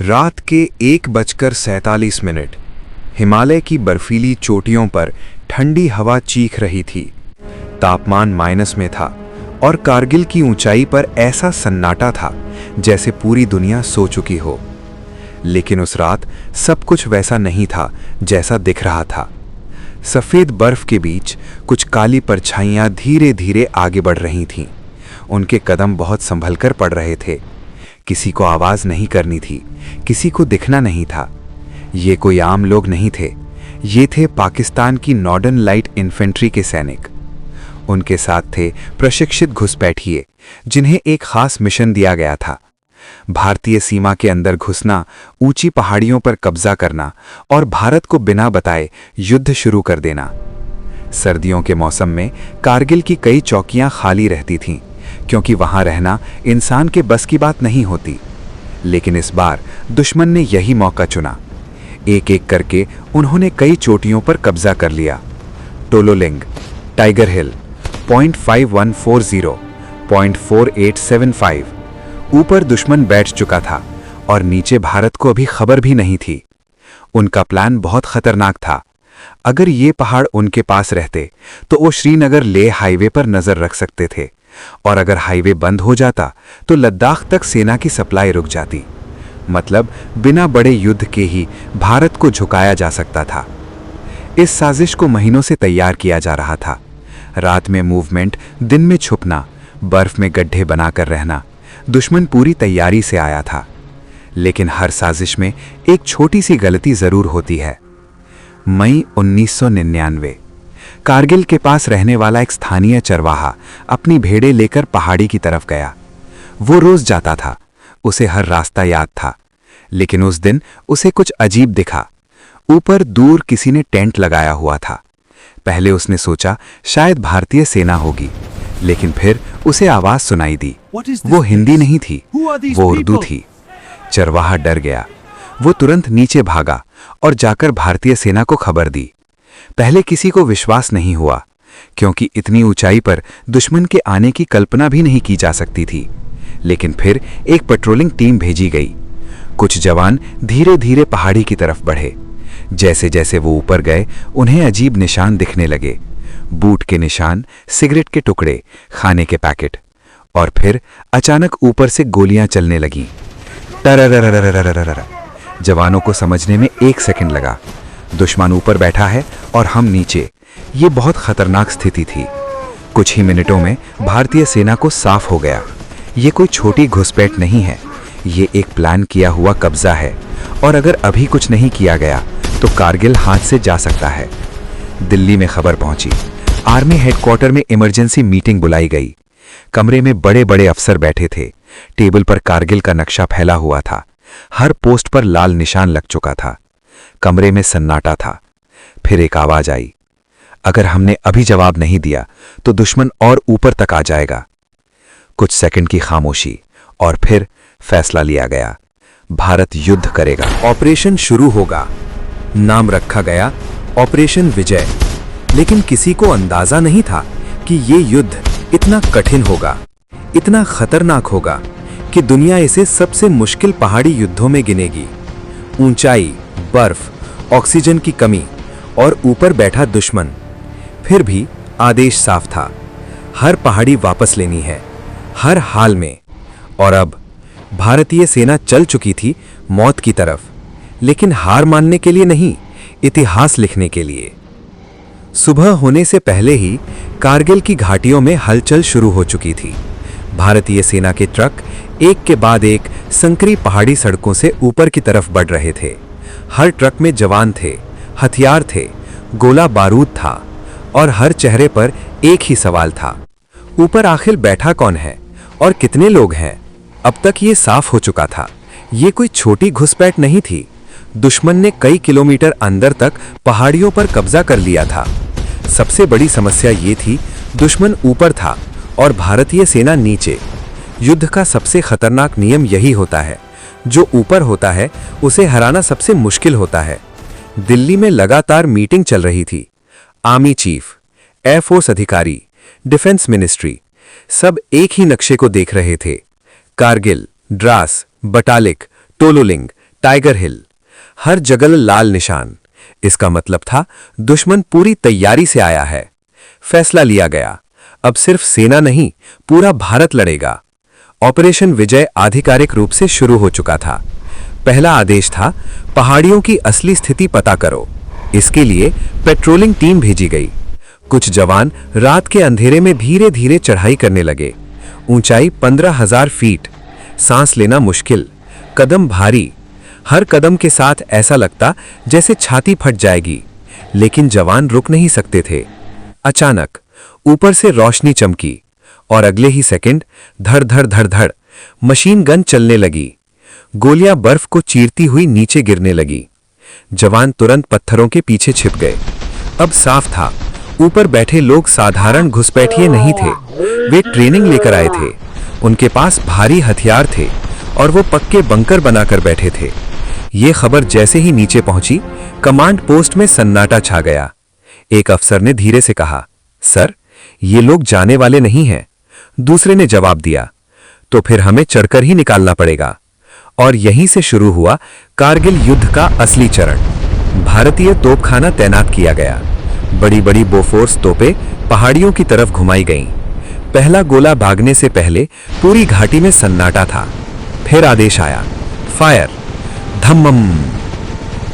रात के 1:47 हिमालय की बर्फीली चोटियों पर ठंडी हवा चीख रही थी। तापमान माइनस में था और कारगिल की ऊंचाई पर ऐसा सन्नाटा था जैसे पूरी दुनिया सो चुकी हो। लेकिन उस रात सब कुछ वैसा नहीं था जैसा दिख रहा था। सफ़ेद बर्फ के बीच कुछ काली परछाइयाँ धीरे धीरे आगे बढ़ रही थीं। उनके कदम बहुत संभलकर पड़ रहे थे। किसी को आवाज़ नहीं करनी थी, किसी को दिखना नहीं था। ये कोई आम लोग नहीं थे, ये थे पाकिस्तान की नॉर्दर्न लाइट इन्फेंट्री के सैनिक। उनके साथ थे प्रशिक्षित घुसपैठिए जिन्हें एक खास मिशन दिया गया था। भारतीय सीमा के अंदर घुसना, ऊंची पहाड़ियों पर कब्जा करना और भारत को बिना बताए युद्ध शुरू कर देना। सर्दियों के मौसम में कारगिल की कई चौकियां खाली रहती थीं, क्योंकि वहां रहना इंसान के बस की बात नहीं होती। लेकिन इस बार दुश्मन ने यही मौका चुना। एक एक करके उन्होंने कई चोटियों पर कब्जा कर लिया। टोलोलिंग, टाइगर हिल, 0.5140, 0.4875। ऊपर दुश्मन बैठ चुका था और नीचे भारत को अभी खबर भी नहीं थी। उनका प्लान बहुत खतरनाक था। अगर ये पहाड़ उनके पास रहते तो वो श्रीनगर लेह हाईवे पर नजर रख सकते थे, और अगर हाईवे बंद हो जाता तो लद्दाख तक सेना की सप्लाई रुक जाती। मतलब बिना बड़े युद्ध के ही भारत को झुकाया जा सकता था। इस साजिश को महीनों से तैयार किया जा रहा था। रात में मूवमेंट, दिन में छुपना, बर्फ में गड्ढे बनाकर रहना। दुश्मन पूरी तैयारी से आया था। लेकिन हर साजिश में एक छोटी सी गलती जरूर होती है। मई 1999, कारगिल के पास रहने वाला एक स्थानीय चरवाहा अपनी भेड़ें लेकर पहाड़ी की तरफ गया। वो रोज जाता था, उसे हर रास्ता याद था। लेकिन उस दिन उसे कुछ अजीब दिखा। ऊपर दूर किसी ने टेंट लगाया हुआ था। पहले उसने सोचा शायद भारतीय सेना होगी, लेकिन फिर उसे आवाज सुनाई दी। वो हिंदी नहीं थी, वो उर्दू थी। चरवाहा डर गया। वो तुरंत नीचे भागा और जाकर भारतीय सेना को खबर दी। पहले किसी को विश्वास नहीं हुआ, क्योंकि इतनी ऊंचाई पर दुश्मन के आने की कल्पना भी नहीं की जा सकती थी। लेकिन फिर एक पेट्रोलिंग टीम भेजी गई। कुछ जवान धीरे धीरे पहाड़ी की तरफ बढ़े। जैसे जैसे वो ऊपर गए, उन्हें अजीब निशान दिखने लगे। बूट के निशान, सिगरेट के टुकड़े, खाने के पैकेट। और फिर अचानक ऊपर से गोलियां चलने लगीं। टरररररररररर। जवानों को समझने में 1 सेकंड लगा। दुश्मन ऊपर बैठा है और हम नीचे। ये बहुत खतरनाक स्थिति थी। कुछ ही मिनटों में भारतीय सेना को साफ हो गया। ये कोई छोटी घुसपैठ नहीं है, ये एक प्लान किया हुआ कब्जा है। और अगर अभी कुछ नहीं किया गया तो कारगिल हाथ से जा सकता है। दिल्ली में खबर पहुंची। आर्मी हेडक्वार्टर में इमरजेंसी मीटिंग बुलाई गई। कमरे में बड़े बड़े अफसर बैठे थे। टेबल पर कारगिल का नक्शा फैला हुआ था। हर पोस्ट पर लाल निशान लग चुका था। कमरे में सन्नाटा था। फिर एक आवाज आई, अगर हमने अभी जवाब नहीं दिया तो दुश्मन और ऊपर तक आ जाएगा। कुछ सेकंड की खामोशी और फिर फैसला लिया गया, भारत युद्ध करेगा। ऑपरेशन शुरू होगा। नाम रखा गया ऑपरेशन विजय। लेकिन किसी को अंदाजा नहीं था कि ये युद्ध इतना कठिन होगा, इतना खतरनाक होगा कि दुनिया इसे सबसे मुश्किल पहाड़ी युद्धों में गिनेगी। ऊंचाई, बर्फ, ऑक्सीजन की कमी और ऊपर बैठा दुश्मन। फिर भी आदेश साफ था, हर पहाड़ी वापस लेनी है, हर हाल में। और अब भारतीय सेना चल चुकी थी मौत की तरफ, लेकिन हार मानने के लिए नहीं, इतिहास लिखने के लिए। सुबह होने से पहले ही कारगिल की घाटियों में हलचल शुरू हो चुकी थी। भारतीय सेना के ट्रक एक के बाद एक संकरी पहाड़ी सड़कों से ऊपर की तरफ बढ़ रहे थे। हर ट्रक में जवान थे, हथियार थे, गोला बारूद था और हर चेहरे पर एक ही सवाल था, ऊपर आखिर बैठा कौन है और कितने लोग हैं। अब तक ये साफ हो चुका था, ये कोई छोटी घुसपैठ नहीं थी। दुश्मन ने कई किलोमीटर अंदर तक पहाड़ियों पर कब्जा कर लिया था। सबसे बड़ी समस्या ये थी, दुश्मन ऊपर था और भारतीय सेना नीचे। युद्ध का सबसे खतरनाक नियम यही होता है, जो ऊपर होता है उसे हराना सबसे मुश्किल होता है। दिल्ली में लगातार मीटिंग चल रही थी। आर्मी चीफ, एयरफोर्स अधिकारी, डिफेंस मिनिस्ट्री, सब एक ही नक्शे को देख रहे थे। कारगिल, द्रास, बटालिक, टोलोलिंग, टाइगर हिल, हर जगह लाल निशान। इसका मतलब था दुश्मन पूरी तैयारी से आया है। फैसला लिया गया, अब सिर्फ सेना नहीं, पूरा भारत लड़ेगा। ऑपरेशन विजय आधिकारिक रूप से शुरू हो चुका था। पहला आदेश था, पहाड़ियों की असली स्थिति पता करो। इसके लिए पेट्रोलिंग टीम भेजी गई। कुछ जवान रात के अंधेरे में धीरे धीरे चढ़ाई करने लगे। ऊंचाई 15,000 फीट, सांस लेना मुश्किल, कदम भारी। हर कदम के साथ ऐसा लगता जैसे छाती फट जाएगी, लेकिन जवान रुक नहीं सकते थे। अचानक ऊपर से रोशनी चमकी और अगले ही सेकंड धड़ धड़ धड़ धड़ मशीन गन चलने लगी। गोलियां बर्फ को चीरती हुई नीचे गिरने लगी। जवान तुरंत पत्थरों के पीछे छिप गए। अब साफ था, ऊपर बैठे लोग साधारण घुसपैठिए नहीं थे, वे ट्रेनिंग लेकर आए थे। उनके पास भारी हथियार थे और वो पक्के बंकर बनाकर बैठे थे। ये खबर जैसे ही नीचे पहुंची, कमांड पोस्ट में सन्नाटा छा गया। एक अफसर ने धीरे से कहा, सर, ये लोग जाने वाले नहीं हैं। दूसरे ने जवाब दिया, तो फिर हमें चढ़कर ही निकालना पड़ेगा। और यहीं से शुरू हुआ कारगिल युद्ध का असली चरण। भारतीय तोपखाना तैनात किया गया। बड़ी बड़ी बोफोर्स तोपें पहाड़ियों की तरफ घुमाई गईं। पहला गोला भागने से पहले पूरी घाटी में सन्नाटा था। फिर आदेश आया, फायर। धम्मम,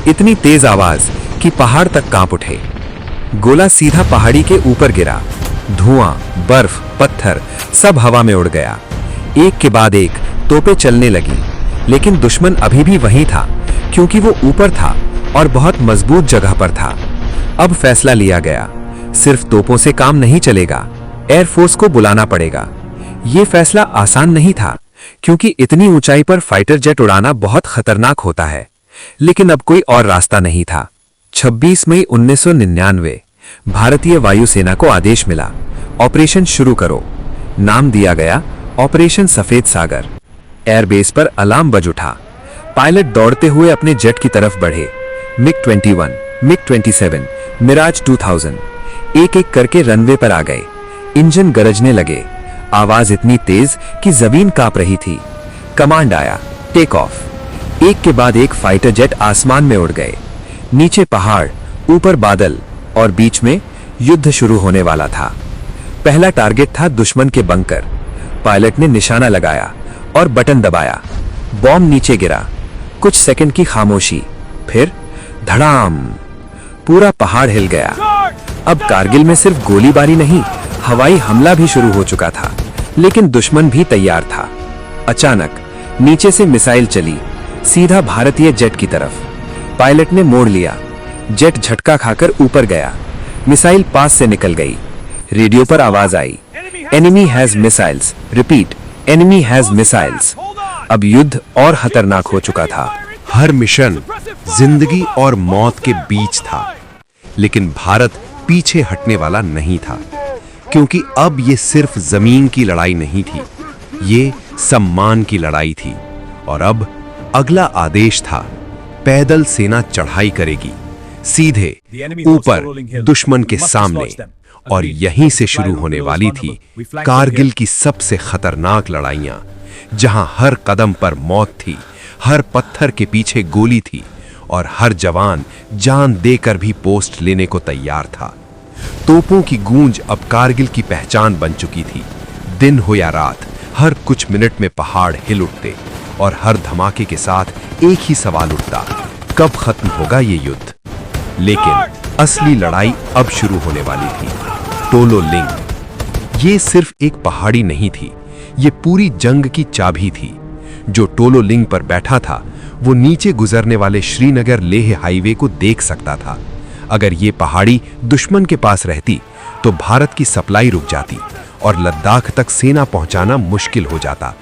इतनी तेज आवाज कि पहाड़ तक कांप उठे। गोला सीधा पहाड़ी के ऊपर गिरा। धुआं, बर्फ, पत्थर सब हवा में उड़ गया। एक के बाद एक तोपें चलने लगी, लेकिन दुश्मन अभी भी वहीं था, क्योंकि वो ऊपर था और बहुत मजबूत जगह पर था। अब फैसला लिया गया, सिर्फ तोपों से काम नहीं चलेगा, एयरफोर्स को बुलाना पड़ेगा। यह फैसला आसान नहीं था, क्योंकि इतनी ऊंचाई पर फाइटर जेट उड़ाना बहुत खतरनाक होता है। लेकिन अब कोई और रास्ता नहीं था। 26 मई 1999 भारतीय वायुसेना को आदेश मिला, ऑपरेशन शुरू करो। नाम दिया गया ऑपरेशन सफेद सागर। एयरबेस पर अलार्म बज उठा। पायलट दौड़ते हुए अपने जेट की तरफ बढ़े। मिग-21, मिग-27, मिराज 2000 एक एक करके रनवे पर आ गए। इंजन गरजने लगे। आवाज इतनी तेज कि जमीन कांप रही थी। कमांड आया, टेक ऑफ। एक के बाद एक फाइटर जेट आसमान में उड़ गए। नीचे पहाड़, ऊपर बादल और बीच में युद्ध शुरू होने वाला था। पहला टारगेट था दुश्मन के बंकर। पायलट ने निशाना लगाया और बटन दबाया। बॉम्ब नीचे गिरा। कुछ सेकंड की खामोशी, फिर धड़ाम, पूरा पहाड़ हिल गया। अब कारगिल में सिर्फ गोलीबारी नहीं, हवाई हमला भी शुरू हो चुका था, लेकिन दुश्मन भी तैयार था। अचानक नीचे से मिसाइल चली, सीधा भारतीय जेट की तरफ। पायलट ने मोड़ लिया। जेट झटका खाकर ऊपर गया। मिसाइल पास से निकल गई। रेडियो पर आवाज आई, enemy has missiles, repeat, enemy has missiles. अब युद्ध और खतरनाक हो चुका था। हर मिशन जिंदगी और मौत के बीच था, लेकिन भारत पीछे हटने वाला नहीं था, क्योंकि अब ये सिर्फ जमीन की लड़ाई नहीं थी, ये सम्मान की लड़ाई थी। और अब अगला आदेश था, पैदल सेना चढ़ाई करेगी, सीधे ऊपर दुश्मन के सामने। और यहीं से शुरू होने वाली थी कारगिल की सबसे खतरनाक लड़ाइयां, जहां हर कदम पर मौत थी, हर पत्थर के पीछे गोली थी और हर जवान जान देकर भी पोस्ट लेने को तैयार था। तोपों की गूंज अब कारगिल की पहचान बन चुकी थी। दिन हो या रात, हर कुछ मिनट में पहाड़ हिल उठते और हर धमाके के साथ एक ही सवाल उठता, कब खत्म होगा ये युद्ध। लेकिन असली लड़ाई अब शुरू होने वाली थी। टोलो लिंग, ये सिर्फ एक पहाड़ी नहीं थी, ये पूरी जंग की चाबी थी। जो टोलो लिंग पर बैठा था, वो नीचे गुजरने वाले श्रीनगर लेह हाईवे को देख सकता था। अगर ये पहाड़ी दुश्मन के पास रहती, तो भारत की सप्लाई रुक जाती और लद्दाख तक सेना पहुंचाना मुश्किल हो जाता।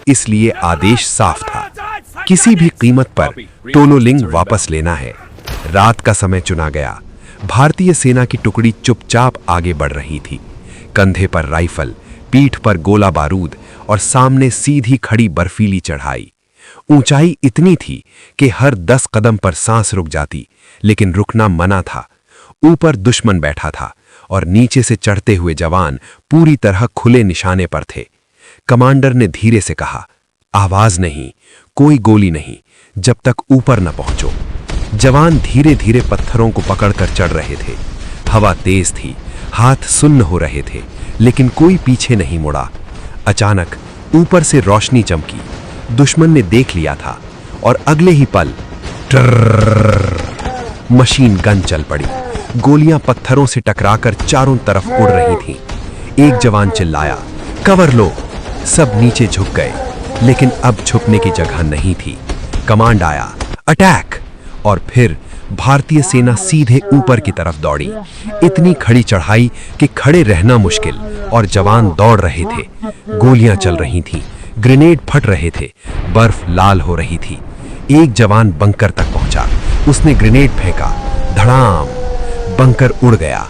इसलिए आदेश साफ था, किसी भी कीमत पर टोलो लिंग वापस लेना है। रात का समय चुना गया। भारतीय सेना की टुकड़ी चुपचाप आगे बढ़ रही थी। कंधे पर राइफल, पीठ पर गोला बारूद और सामने सीधी खड़ी बर्फीली चढ़ाई। ऊंचाई इतनी थी कि हर 10 कदम पर सांस रुक जाती, लेकिन रुकना मना था। ऊपर दुश्मन बैठा था और नीचे से चढ़ते हुए जवान पूरी तरह खुले निशाने पर थे। कमांडर ने धीरे से कहा, आवाज नहीं, कोई गोली नहीं, जब तक ऊपर न पहुंचो। जवान धीरे धीरे पत्थरों को पकड़कर चढ़ रहे थे। हवा तेज थी, हाथ सुन्न हो रहे थे, लेकिन कोई पीछे नहीं मुड़ा। अचानक ऊपर से रोशनी चमकी। दुश्मन ने देख लिया था और अगले ही पल ट्रर्रर्र मशीन गन चल पड़ी। गोलियां पत्थरों से टकराकर चारों तरफ उड़ रही थीं। एक जवान चिल्लाया, कवर लो। सब नीचे झुक गए, लेकिन अब छुपने की जगह नहीं थी। कमांड आया, अटैक! और फिर भारतीय सेना सीधे ऊपर की तरफ दौड़ी। इतनी खड़ी चढ़ाई कि खड़े रहना मुश्किल, और जवान दौड़ रहे थे। गोलियां चल रही थीं, ग्रेनेड फट रहे थे, बर्फ लाल हो रही थी। एक जवान बंकर तक पहुंचा। उसने ग्रेनेड फेंका, धड़ाम! बंकर उड़ गया।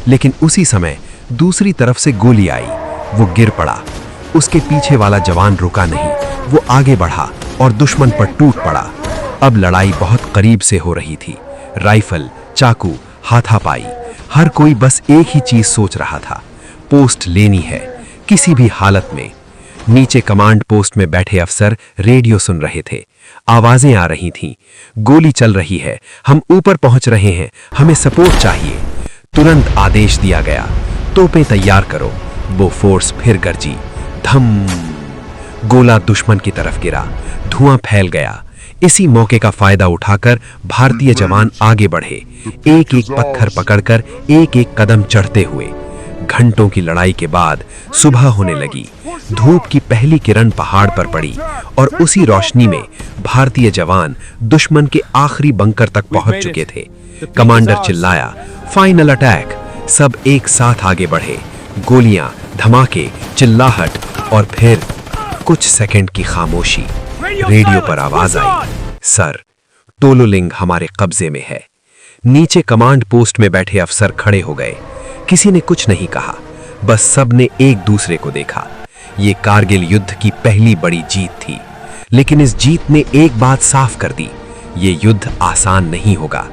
लेकिन उसी समय दूसरी तरफ से गोली आई। वो गिर पड़ा। उसके पीछे वाला जवान रुका नहीं, वो आगे बढ़ा और दुश्मन पर टूट पड़ा। अब लड़ाई बहुत करीब से हो रही थी। राइफल, चाकू, हाथापाई, हर कोई बस एक ही चीज सोच रहा था, पोस्ट लेनी है किसी भी हालत में। नीचे कमांड पोस्ट में बैठे अफसर रेडियो सुन रहे थे। आवाजें आ रही थीं, गोली चल रही है, हम ऊपर पहुंच रहे हैं, हमें सपोर्ट चाहिए। तुरंत आदेश दिया गया, तोपें तैयार करो। बोफोर्स फिर गरजी, धम! गोला दुश्मन की तरफ गिरा, धुआं फैल गया। इसी मौके का फायदा उठाकर भारतीय जवान आगे बढ़े, एक एक पत्थर पकड़कर एक एक कदम चढ़ते हुए। घंटों की लड़ाई के बाद सुबह होने लगी। धूप की पहली किरण पहाड़ पर पड़ी और उसी रोशनी में भारतीय जवान दुश्मन के आखिरी बंकर तक पहुंच चुके थे। कमांडर चिल्लाया, फाइनल अटैक! सब एक साथ आगे बढ़े। गोलियां, धमाके, चिल्लाहट और फिर कुछ सेकंड की खामोशी। रेडियो पर आवाज आई, सर, टोलोलिंग हमारे कब्जे में है। नीचे कमांड पोस्ट में बैठे अफसर खड़े हो गए। किसी ने कुछ नहीं कहा, बस सब ने एक दूसरे को देखा। ये कारगिल युद्ध की पहली बड़ी जीत थी, लेकिन इस जीत ने एक बात साफ कर दी, ये युद्ध आसान नहीं होगा।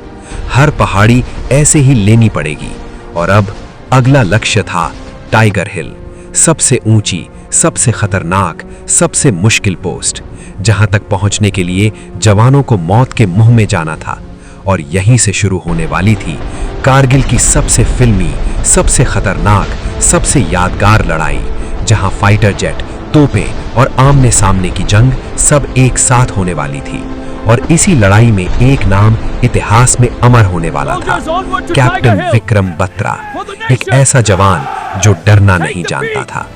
हर पहाड़ी ऐसे ही लेनी पड़ेगी। और अब अगला लक्ष्य था टाइगर हिल, सबसे ऊंची, सबसे खतरनाक, सबसे मुश्किल पोस्ट, जहां तक पहुंचने के लिए जवानों को मौत के मुंह में जाना था। और यहीं से शुरू होने वाली थी कारगिल की सबसे फिल्मी, सबसे खतरनाक, सबसे यादगार लड़ाई, जहां फाइटर जेट, तोपें और आमने सामने की जंग सब एक साथ होने वाली थी। और इसी लड़ाई में एक नाम इतिहास में अमर होने वाला था, कैप्टन विक्रम बत्रा, एक ऐसा जवान जो डरना नहीं जानता था।